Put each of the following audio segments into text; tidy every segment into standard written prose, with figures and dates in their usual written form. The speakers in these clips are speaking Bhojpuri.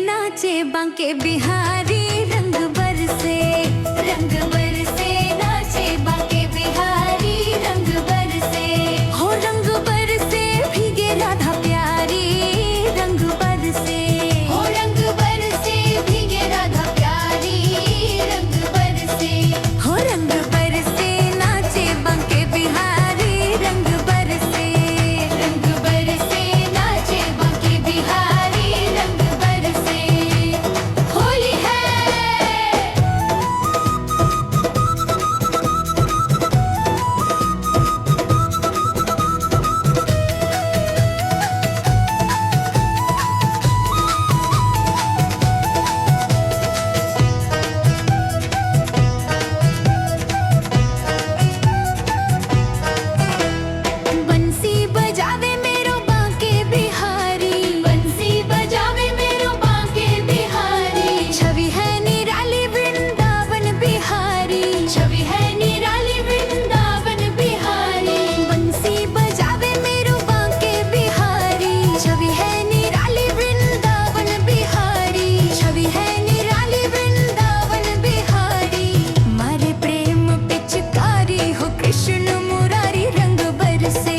नाचे बांके बिहारी रंग बरसे नाचे बांके बिहारी रंग बरसे हो रंग बरसे भीगे राधा प्यारी रंग बरसे हो रंग बरसे भीगे राधा प्यारी रंग बरसे हो रंग बरसे नाचे बांके बिहारी रंग बरसे नाचे बांके बिहारी रंग बरसे होली है। बंसी बजावे मेरो बांके बिहारी बंसी बजावे मेरो बांके बिहारी छवि है निराली वृंदावन बिहारी छवि है निराली वृंदावन बिहारी बंसी बजावे मेरो बांके बिहारी छवि है निराली वृंदावन बिहारी छवि है निराली वृंदावन बिहारी मारे प्रेम पिचकारी हो कृष्ण मुरारी रंग बरसे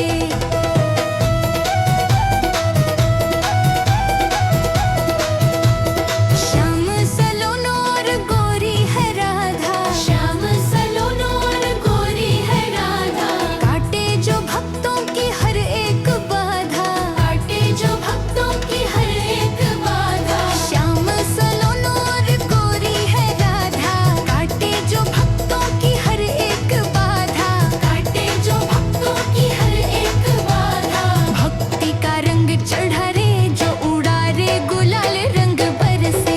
श्याम सलोनो और गोरी है राधा श्याम सलोनो और गोरी है राधा काटे जो भक्तों की हर एक बाधा काटे जो भक्तों की हर एक बाधा श्याम सलोनो और गोरी है राधा काटे जो भक्तों की हर एक बाधा काटे जो भक्तों की हर एक बाधा भक्ति का रंग चढ़ा रे जो उड़ा रे गुलाल रंग बरसे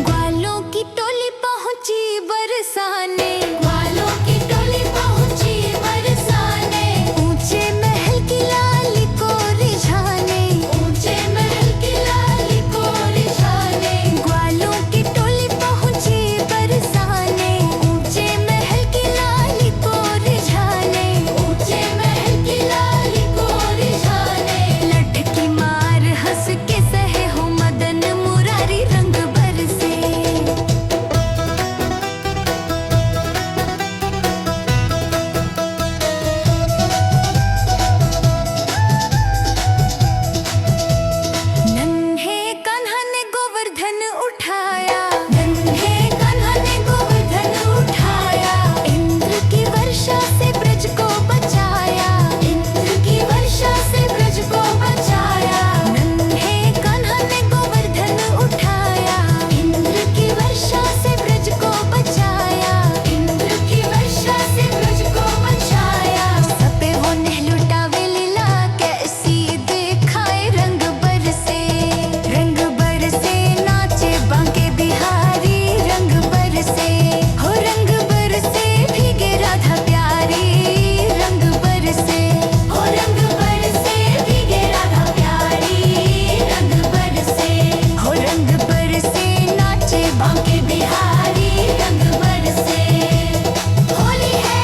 ग्वालों की टोली पहुंची बरसाने ग्वालों की टोली पहुंची बरसाने ऊंचे महल की लाली को रिझाने ऊंचे महल की लाली को रिझाने ग्वालों की टोली पहुंची बरसाने ऊंचे महल की लाली को रिझाने ऊंचे महल की लाली को रिझाने लठकी मार हंस के सहे हो मदन मुरारी रंग बरसे नन्हे कान्हा ने गोवर्धन उठाया नन्हे कान्हा ने गोवर्धन उठाया इंद्र की वर्षा से ब्रज को बचाया इंद्र की वर्षा से ब्रज को बचाया नन्हे कान्हा ने गोवर्धन उठाया इंद्र की वर्षा से ब्रज को बचाया इंद्र की वर्षा से ब्रज को बचाया सपे वो नहलुटावे लीला कैसी दिखाए रंग बरसे नाचे बांके बिहारी रंग बरसे हो रंग बरसे भीगे राधा प्यारी रंग बरसे हो रंग बरसे भीगे राधा प्यारी रंग बरसे हो रंग बरसे नाचे बांके बिहारी रंग बरसे होली है।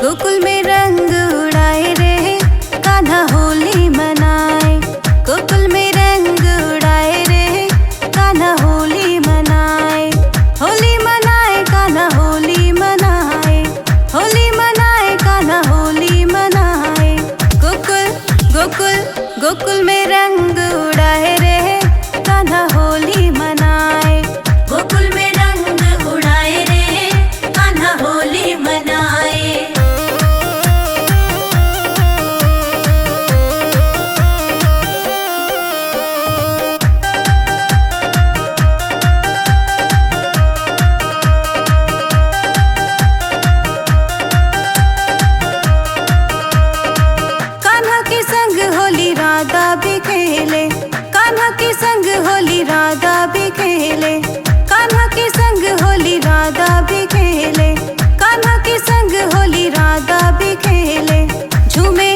गोकुल में रंग उड़ाए रे कान्हा होली मनाए गोकुल में रंग उड़ाए रे कान्हा होली मनाए होली मनाए कान्हा होली मनाए होली मनाए कान्हा होली मनाए गोकुल गोकुल गोकुल में रंग उड़ाए रे कान्हा होली मनाए गोकुल में रंग उड़ाए रे कान्हा होली मनाए कान्हा के संग होली राधा भी खेले कान्हा के संग होली राधा भी खेले कान्हा के संग होली राधा भी खेले कान्हा के संग होली राधा भी खेले झूमे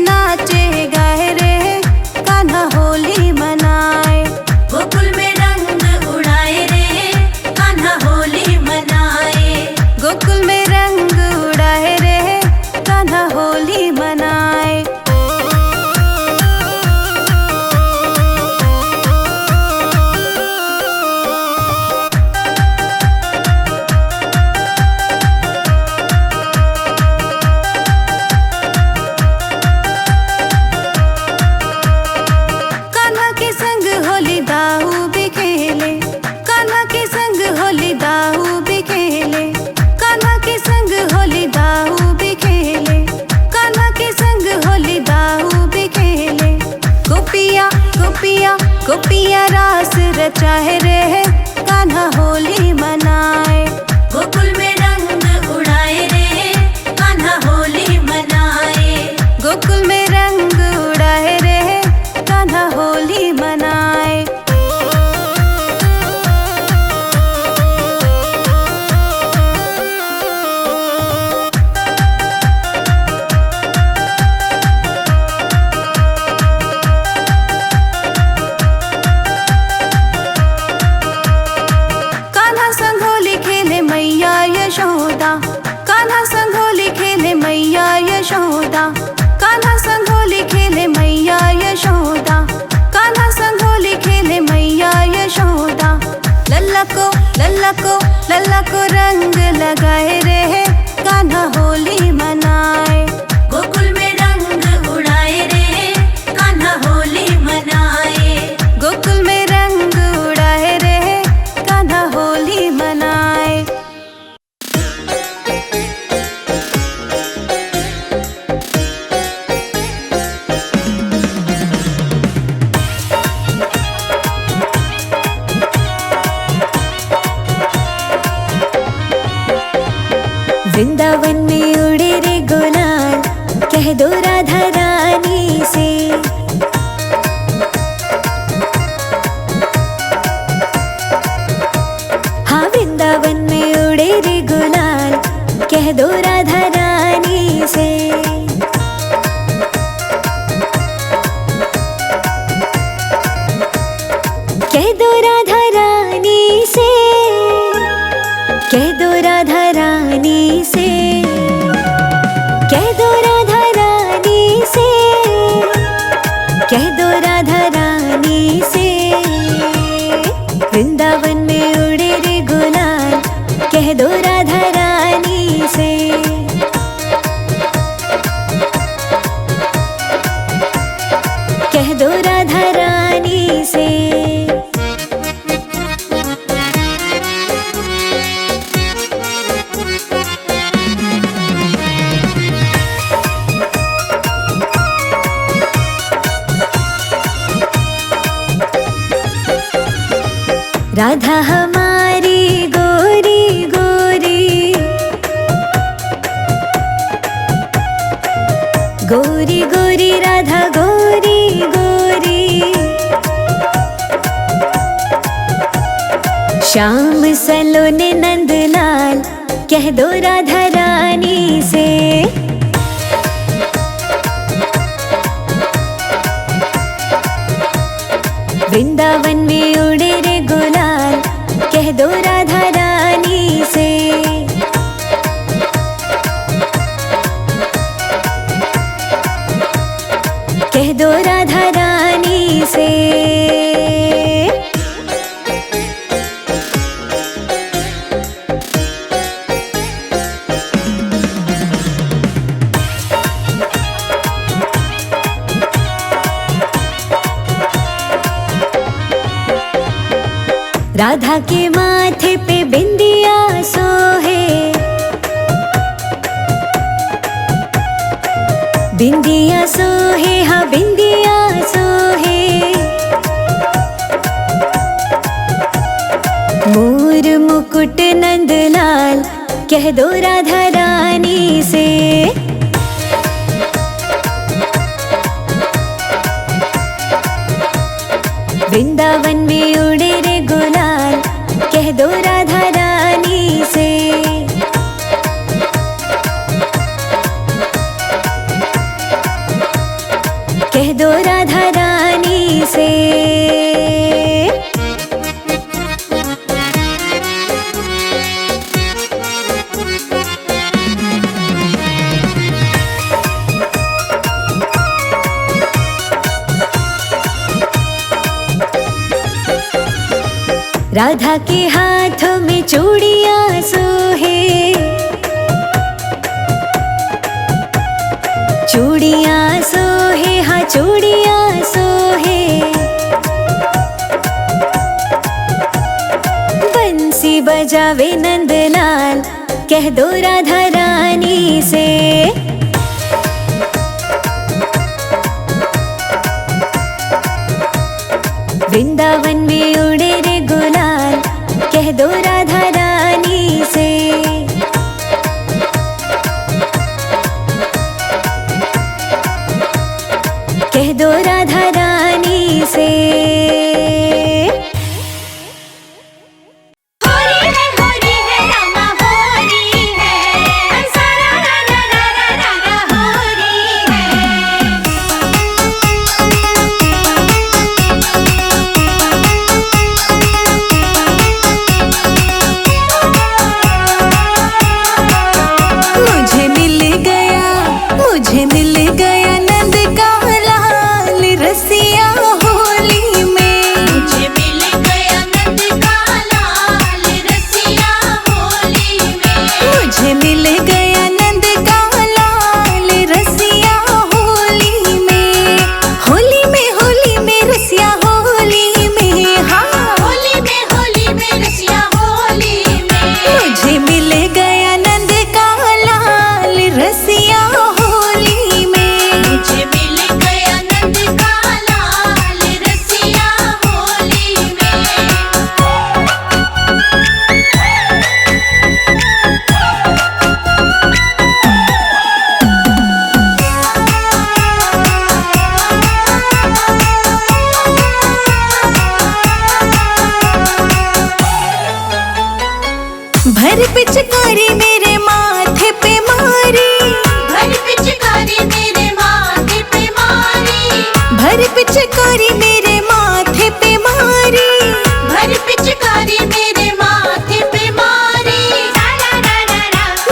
नाचे गाए रे कान्हा गोपिया रास रचाए रे, कान्हा होली मनाए। गोकुल में रंग उड़ाए रे, कान्हा होली मनाए। गोकुल में रंग उड़ाए रे, कान्हा होली मनाए। कान्हा संग होली खेले मैया यशोदा, कान्हा संग होली खेले मैया यशोदा, कान्हा संग होली खेले मैया यशोदा, कान्हा संग होली खेले मैया यशोदा। लल्ला को रंग लगाए रे, कान्हा होली मनाए। गोकुल में रंग उड़ाए रे, कान्हा होली मनाए। गोकुल में रंग उड़ाए रे, कान्हा होली मनाए। वृंदावन में उड़े रे गुलाल, कह दो राधा रानी से। हाँ वृंदावन में उड़े रे गुलाल, कह दो राधा रानी से। कह दो राधा रानी से, कह दो राधा रानी से, कह दो राधा रानी से, कह दो राधा रानी से। वृंदावन में उड़े रे गुलाल, कह दो राधा रानी से। कह दो राधा रानी से। राधा हमारी गोरी गोरी, गोरी गोरी राधा गोरी गोरी। श्याम सलोने नंदलाल, कह दो राधा रानी से। वृंदावन में उड़े रे गुलाल, कह दो राधा रानी से। कह दो राधा रानी से। राधा के माथे पे बिंदिया सोहे, बिंदिया सोहे, हाँ बिंदिया सोहे। मोर मुकुट नंदलाल, कह दो राधा रानी से। वृंदावन में उड़े रे गुलाल, कह दो राधा रानी से। कह दो राधा रानी से। राधा के हाथों में चूड़ियां सोहे, चूड़ियां सोहे, हाँ चूड़ियां सोहे। बंसी बजावे नंदलाल, कह दो राधा रानी से। वृंदावन में उड़े रे गुलाल, कह दो राधा रानी से। कह दो राधा रानी से। मुझे मिल गया नंद का लाल रसिया होली में। मुझे मिल गया नंद का लाल रसिया होली में। मुझे मिल गया नंद का लाल रसिया होली में। होली में रसिया होली में। हाँ होली में रसिया होली में। मुझे मिल गया नंद का लाल रसिया होली में। मुझे मिल गया नंद का लाल रसिया होली में। भर पिचकारी मेरे माथे पे मारी। भर पिचकारी मेरे माथे पे मारी। भर पिचकारी मेरे माथे पे मारी। भर पिचकारी मेरे माथे पे मारी।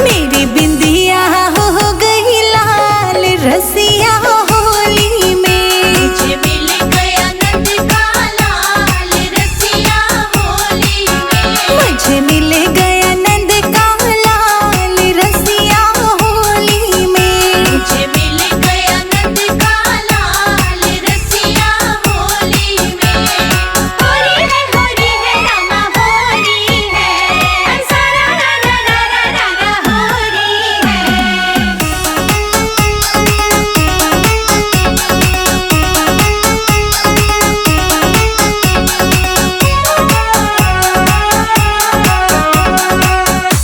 मेरी बिंदिया हो गई लाल रसिया होली में। मुझे मिल गया नंद का लाल रसिया होली में। मुझे मिल गया नंद का लाल रसिया होली में। मुझे मिल गया नंद का लाल रसिया होली में। होली है रामा होली है। सारा रा रा रा रा रा होली है।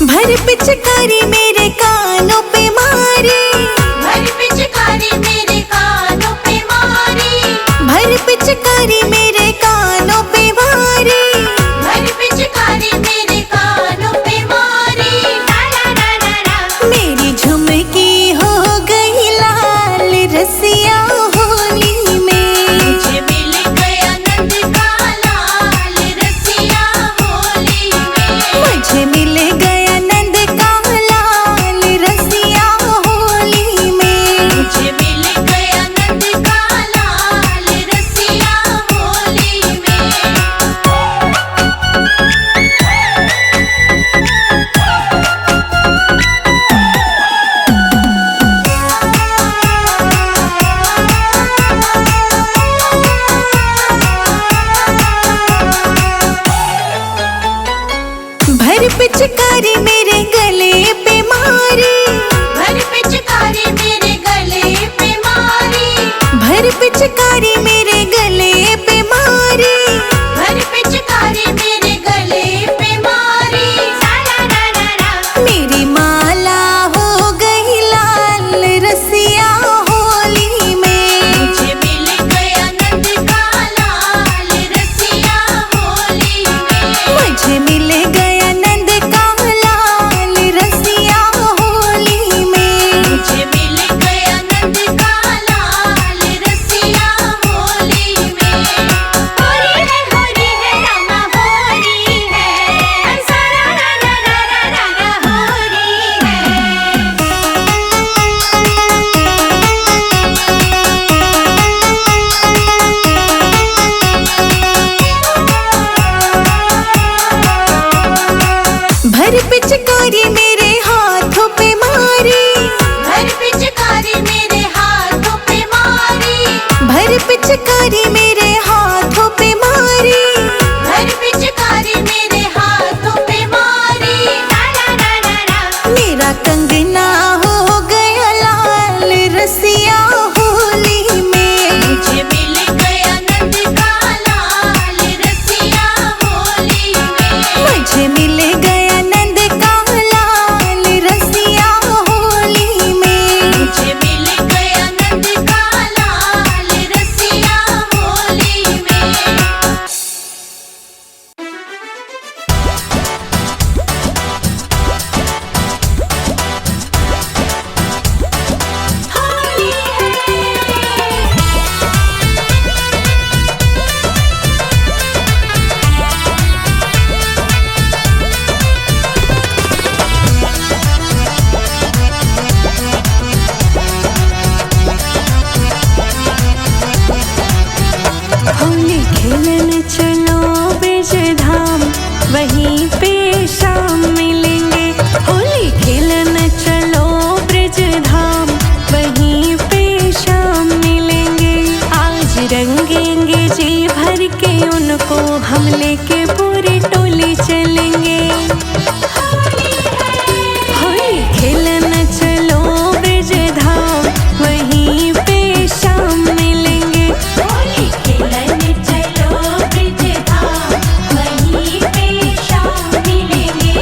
भर पिचकारी मेरे कानों पे मारी। भर पिचकारी मेरे कानों पे मारी। भर पिचकारी मेरे कानों पे मारी। भर पिचकारी मेरे कानों पे मारी। मेरी झुमकी हो गई लाल रसिया होली में। मुझे मिल गया नंद का लाल रसिया होली में। मुझे मिल गया नंद का लाल रसिया होली में। मुझे मिल गया नंद का लाल रसिया होली होली खेलन चलो ब्रिज धाम, वहीं पे शाम मिलेंगे। होली खेलन चलो ब्रिज धाम, वहीं पे शाम मिलेंगे। आज रंगेंगे जी भर के उनको, हम लेके पूरी टोली चलेंगे। होली खेलन चलो ब्रिज धाम, वहीं पे शाम मिलेंगे। होली खेलन चलो ब्रिज धाम, वहीं पे शाम मिलेंगे।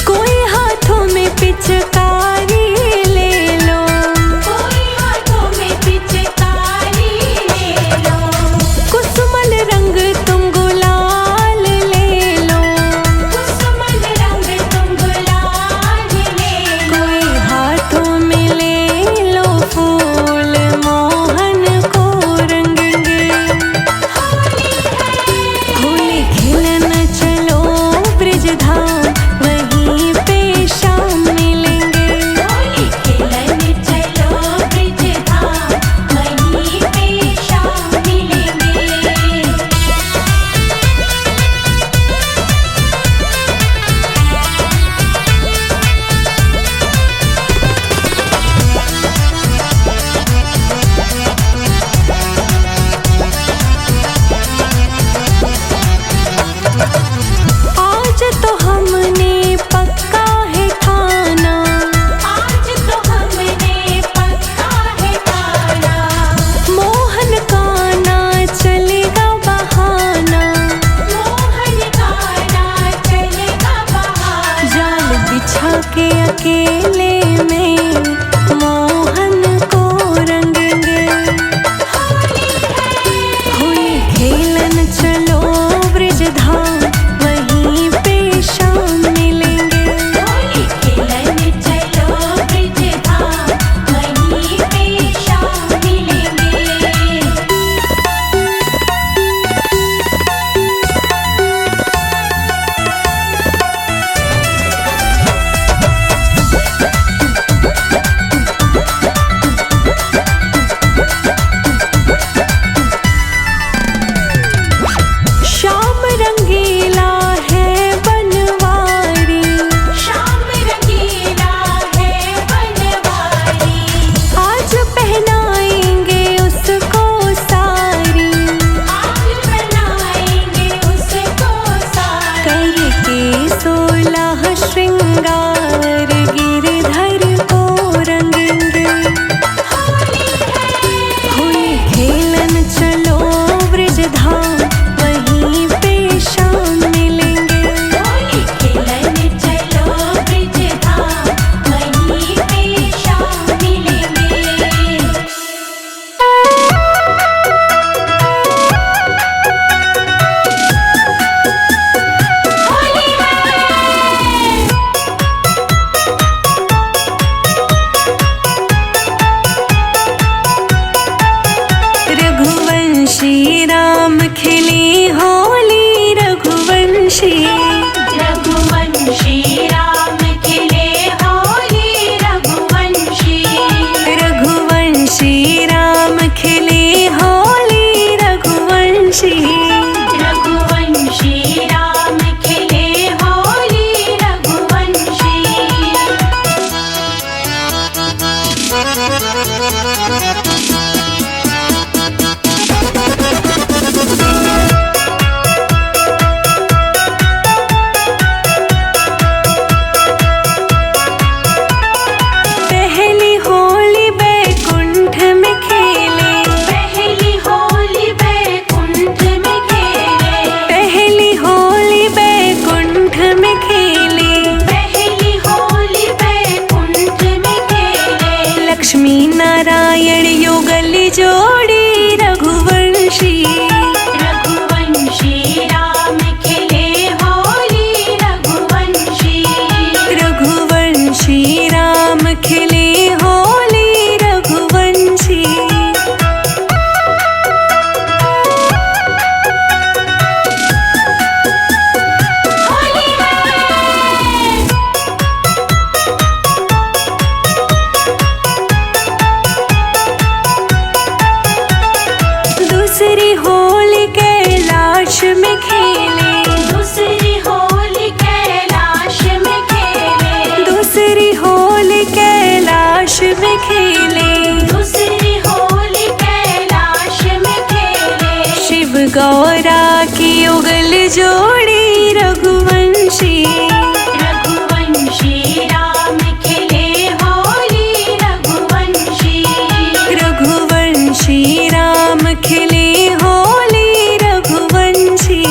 कोई हाथों में पिचकारी ले लो, कोई हाथों में पिचकारी ले लो। कुसुमल रंग तुम गुलाल ले लो, कुसुमल रंग तुम गुलाल ले लो। कोई हाथों में ले लो फूल, मोहन को रंगेंगे। होली खेलन चलो ब्रिज धाम, वहीं पे शाम मिलेंगे। होली खेलन चलो ब्रिज धाम, वहीं पे शाम मिलेंगे। आज तो हमने पक्का है ठाना, आज तो हमने पक्का है ठाना। मोहन का ना चलेगा बहाना, मोहन का ना चलेगा बहाना। जाल बिछा के अकेले में मोहन को रंगेंगे। होली खेलन चलो ब्रिज धाम, वहीं पे शाम मिलेंगे। होली खेलन चलो ब्रिज धाम, वहीं पे शाम मिलेंगे। शाम रंगीला है बनवारी, शाम रंगीला है बनवारी। आज पहनाएंगे उसको सारी, आज पहनाएंगे उसको सारी। करके 16 श्रृंगार गिरधर को रंगेंगे। होली खेलन चलो ब्रिज धाम, वहीं पे शाम मिलेंगे। होली खेलन चलो ब्रिज धाम, वहीं पे शाम मिलेंगे। होली रघुवंशी राम खिली होली, रघुवंशी रघुवंशी राम खिले होली, रघुवंशी रघुवंशी राम खिले होली, रघुवंशी रघुवंशी राम खिले होली, रघुवंशी। पहली होली बैकुंठ में खेले, पहली होली बैकुंठ में खेले। पहली होली बैकुंठ में खेले, पहली होली बैकुंठ में खेले। लक्ष्मी नारायण युगल जोड़ी, रघुवंशी रघुवंशी राम खिले होली, रघुवंशी रघुवंशी राम खिले होली, रघुवंशी। गौरा की उगल जोड़ी रघुवंशी। रघुवंशी राम खेले होली रघुवंशी। रघुवंशी राम खिले होली रघुवंशी।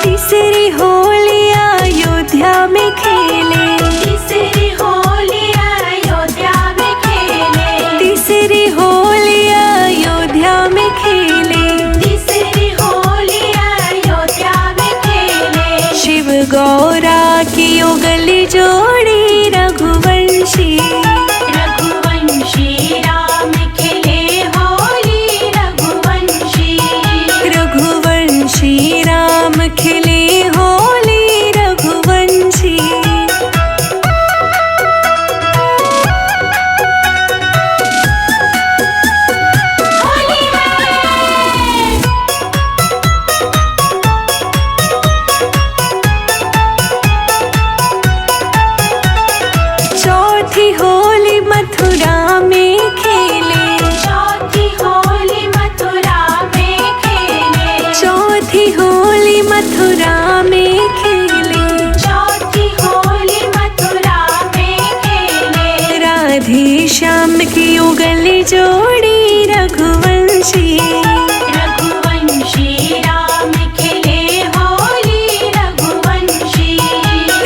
तीसरी होली अयोध्या में खेले। तीसरी होली अयोध्या में खेले। तीसरी होली अयोध्या में खेले। तीसरी होली अयोध्या में खेले। शिव गौरा की उगल जोड़ी रघुवंशी। रघुवंशी राम खेले होली रघुवंशी। रघुवंशी राम खिले होली रघुवंशी। होली है। चौथी होली मथुरा में खेले। चौथी होली मथुरा में खेले। चौथी होली मथुरा में खेले। चौथी होली मथुरा में खेले। राधे श्याम की उगल जोड़ी रघुवंशी। रघुवंशी राम खेले होली रघुवंशी।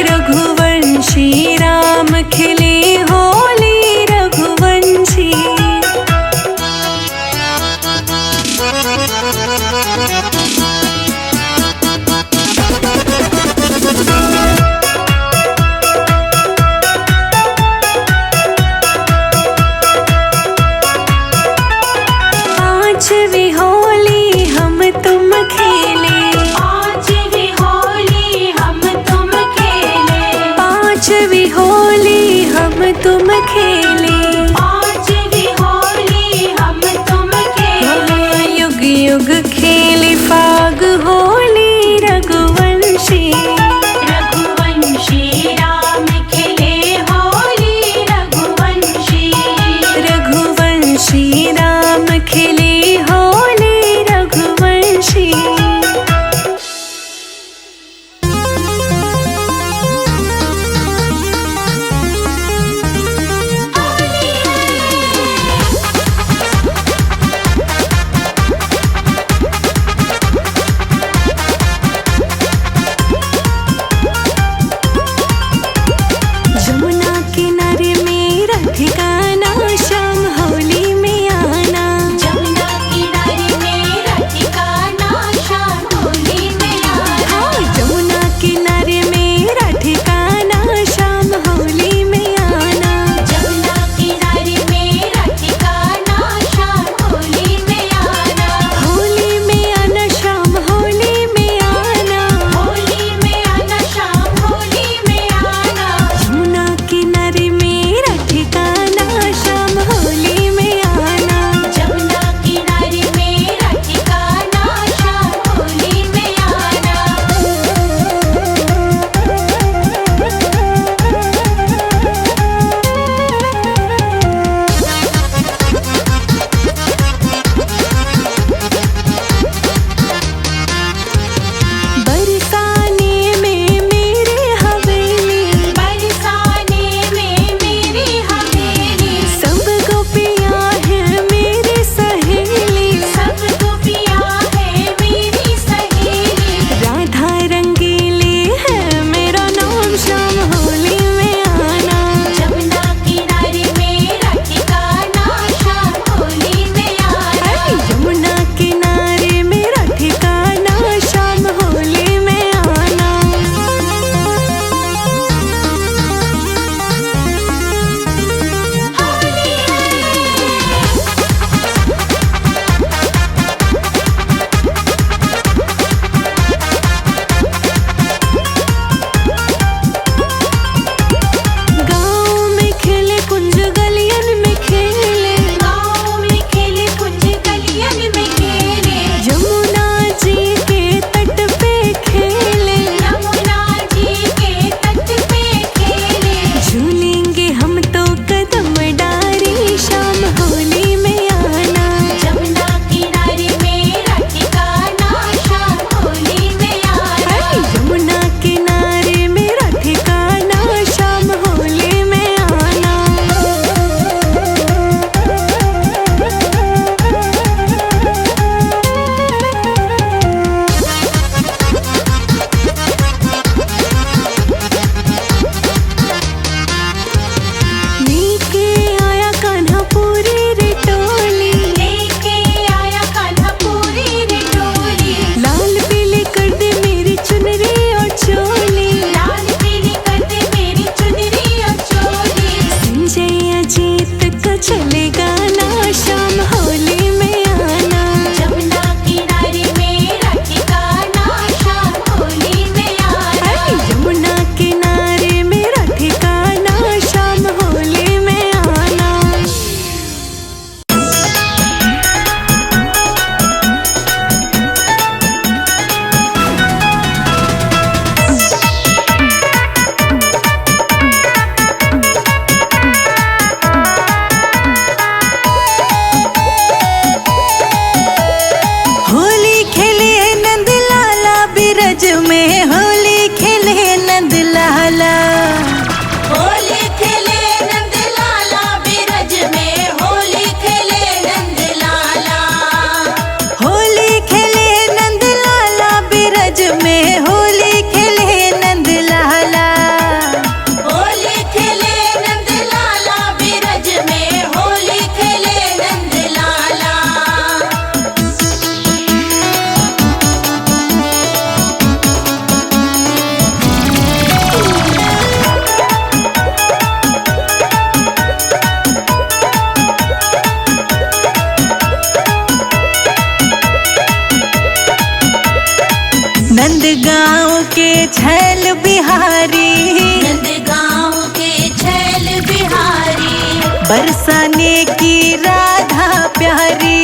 रघुवंशी राम खिले होली रघुवंशी। ठिकाना, शाम होली में आना। जमुना किनारे मेरा ठिकाना, शाम होली में आना। यमुना किनारे मेरा ठिकाना, शाम होली में आना। होली खेले नंद लाला बिरज में, होली खेले नंद लाला। होली खेले नंद लाला बिरज में, होली खेले नंद लाला। होली खेले नंद लाला बिरज में, होली खेले नंद लाला। होली खेले नंद लाला बिरज में, होली खेले नंद लाला। नंद गाँव के छैल बिहारी, नंदगांव के छैल बिहारी। बरसाने की राधा प्यारी।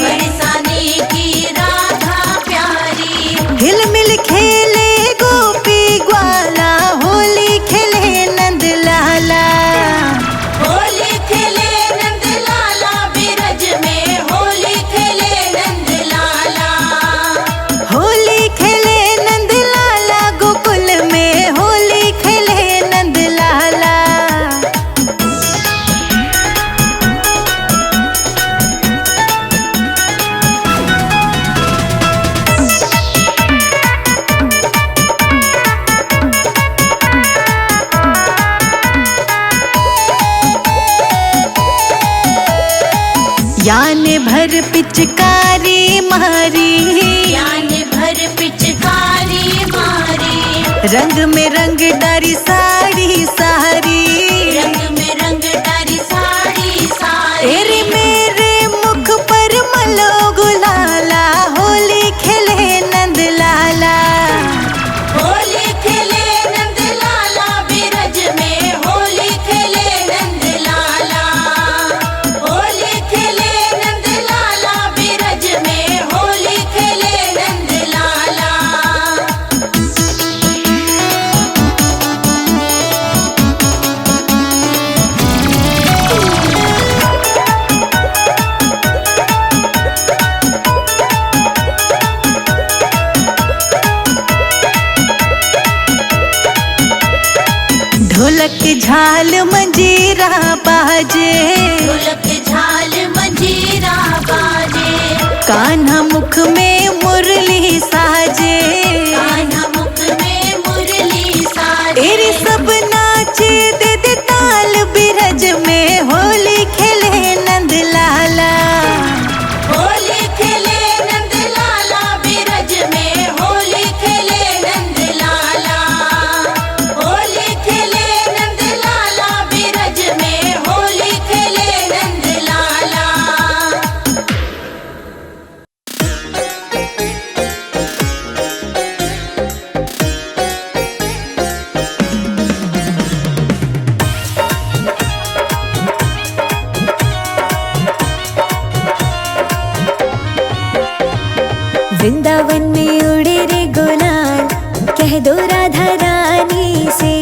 बरसाने की राधा प्यारी। हिल मिल खेले गोपी ग्वाला, होली खेले नंद लाला। होली खेले नंद लाला बिरज में, होली खेले नंद लाला। होली खेले नंद लाला गोकुल में, होली खेले नंद लाला। याने भर पिचकारी मारी, यान भर पिचकारी मारी। रंग में रंग डारी साड़ी सारी। रंग में रंग डारी साड़ी सारी। तेरे मेरे मुख पर मलो गुलाला, होली खेले नंद लाला। होली खेले नंद लाला बिरज में, होली खेले नंद लाला। होली खेले नंद लाला बिरज में, होली खेले नंद लाला। ढोलक झाल मंजीरा बाजे, ढोलक झाल मंजीरा बाजे। कान्हा मुख में मुरली साजे। कान्हा मुख में मुरली साजे। तेरे सब नाचे दे दे ताल बिरज में, होली खेले नंद लाला। होली खेले नंद लाला बिरज में, होली खेले नंद लाला। होली खेले नंद लाला बिरज में, होली खेले नंद लाला। वृंदावन में उड़े रे गुलाल, कह दो राधा रानी से।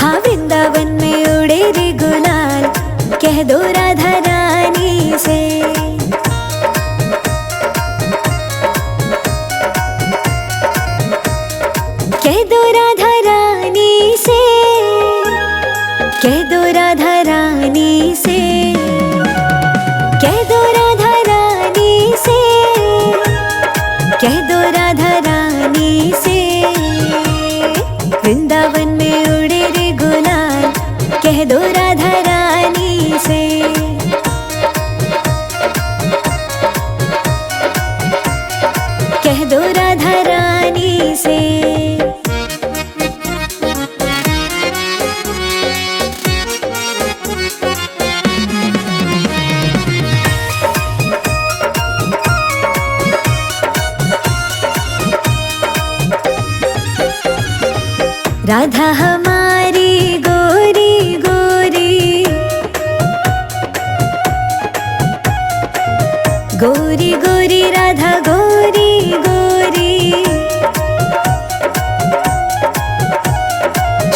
हाँ वृंदावन में उड़े रे गुलाल, कह दो राधा रानी से। कह दो राधा रानी से, कह दो राधा रानी से, कह दो राधा रानी से, कह दो राधा रानी से। वृंदावन में उड़े रे गुलाल, कह दो राधा रानी से। राधा हमारी गोरी गोरी, गोरी गोरी राधा गोरी गोरी।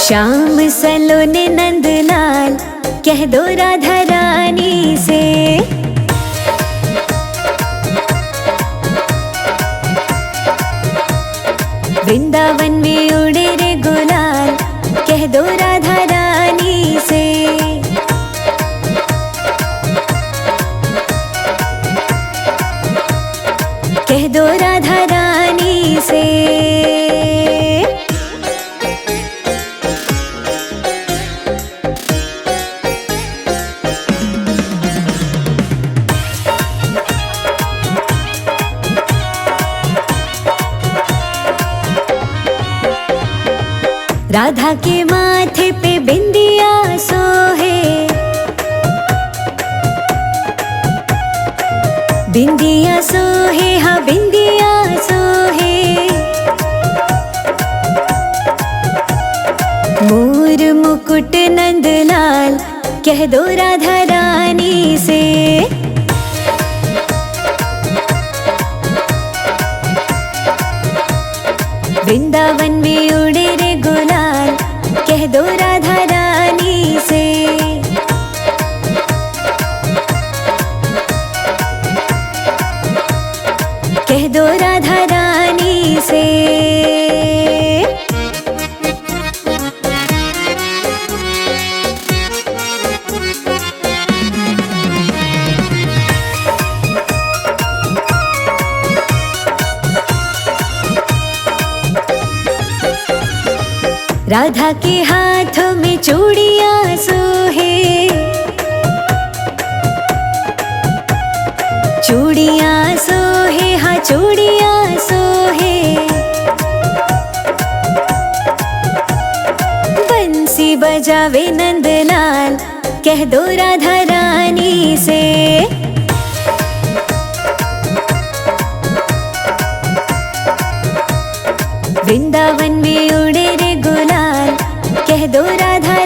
श्याम सलोने नंदलाल कह दो राधा रानी से। वृंदावन में उड़े रे गुलाल कह दो राधा रानी से। कह दो राधा रानी से। राधा के माथे पे बिंदिया सोहे, बिंदिया सोहे हाँ बिंदिया सोहे। मोर मुकुट नंदलाल कह दो राधा रानी से। वृंदावन में उड़े रे गुलाल कह दो राधा रानी से। कह दो राधा रानी से। राधा के हाथों में चूड़ियां सोहे, चूड़ियां सोहे हाँ चूड़ियां सोहे। बंसी बजावे नंदलाल कह दो राधा रानी से। वृंदावन में उड़े रे गुलाल कह दो राधा